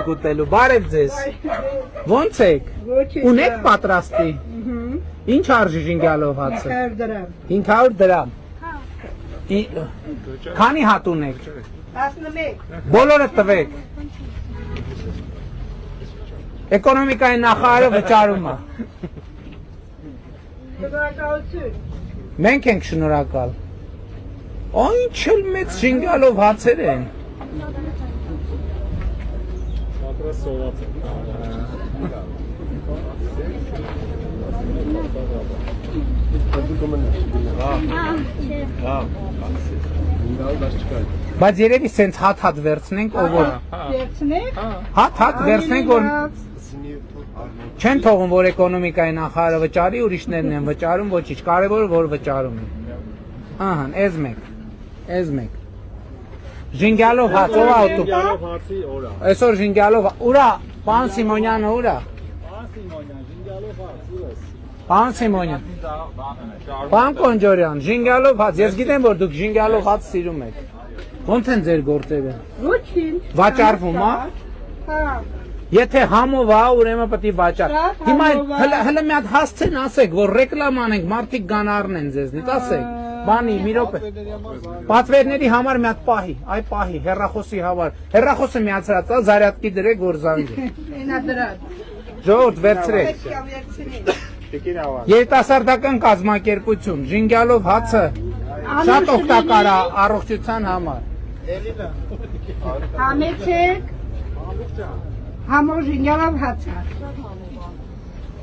եք ուտելու, բարև ձեզ։ Ոնց եք։ Ունեք պատրաստի։ Ինչ արժի ժինգյալով հացը։ 500 դրամ։ Քանի հատ ունեք։ 11։ Բոլորը տվեք։ Էկոնոմիկայի նախարարը վճարում է։ Շնորհակալություն։ Մենք ենք շնորհակալ։ Ինչ էլ մեծ ժինգյալով հացեր են։ Բայց երևի սենց հատ վերցնենք, ով որ Վերցնեք։ հատ վերցնենք, որ չեն թողում, որ էկոնոմիկայի նախարարը վճարի, ուրիշներն են վճարում, ոչինչ, կարևորը որ վճարում են։ Ահա, էզ մեկ։ Ժինգյալով հաց, ով է ուտում։ Այսօր ժինգյալով, ուրա, պան Սիմոնյանը ուրա։ Պան Սիմոնյան։ Պան Կոնջորյան, ժինգյալով հաց, ես գիտեմ, որ դուք ժինգյալով հաց սիրում եք։ Ոնց են ձեր գործերը։ Ոչինչ։ Վաճառվում, հա։ Հա։ Եթե համով է, ուրեմն պետք է վաճառ։ Հիմա հələ մի հատ հասցեն ասեք, որ ռեկլամ անենք, մարդիկ գան առնեն ձեզնից, ասեք։ Բանի, մի րոպե։ Պատվերների համար մի հատ պահի, այ պահի, հեռախոսի համար։ Հեռախոսը միացրած է, զարյատկի դրեք, որ զանգի։ Այնա դրած։ Ժողովուրդ վերցրեք։ Երիտասարդական կազմակերպություն, ժինգյալով հացը շատ օգտակար է առողջության համար։ Համեցեք։ Համով ժինգյալով հացա։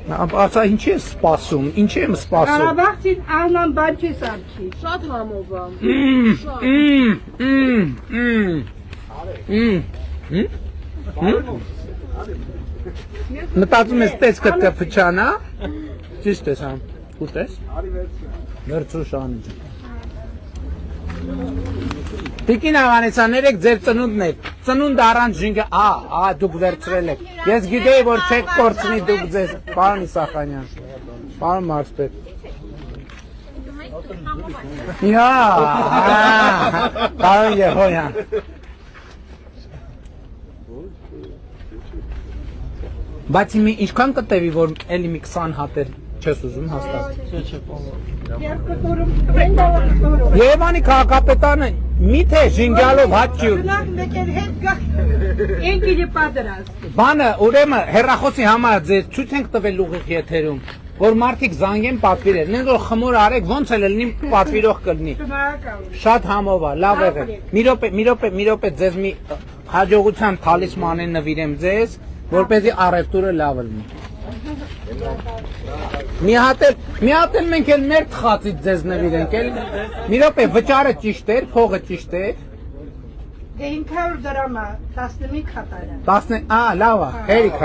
Ասա ինչ է սպասում, ինչ եմ սպասում։ Կարաբաղցին աղնան բան չի սարքի։ Շատ համով Մտածում ես տեսքը կփչանա։ Ճիշտ ես համ։ Ուտես։ Վերցրու շանիջը։ Տիկին Ավանեսյան, երեք ձեր ծնունդն եք, ծնունդ առանց ժինգը, դուք վերցրել եք, ես գիտեի, որ չեք կորցնի դուք ձեզ, պարոն Իսախանյան, պարոն Մարսպետ, պարոն Եհոյան, բայց ինչքան կտևի, որ էլի մի 20 հատեր չես ուզում հաստատ։ Երևանի քաղաքապետարանը միթե ժինգյալով հաց չի ուտում։ Բանը ուրեմն հեռախոսի համար ձեզ ցույց ենք տվել ուղիղ եթերում, որ մարդիկ զանգեն պատվիրել, նեն որ խմոր արեք, ոնց էլ լինի պատվիրող կլինի։ Շատ համով է, լավ եղեք։ Մի րոպե ձեզ մի հաջողության թալիսման նվիրեմ ձեզ, որպեսզի առևտուրը լավ լինի։ Մի հատ էլ մենք էլ մեր թխածից ձեզ նվիրենք, մի րոպե վճարը ճիշտ էր, փողը ճիշտ էր։ 500 դրամ է, 15 հատարը։ Լավ է, հերիք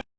է։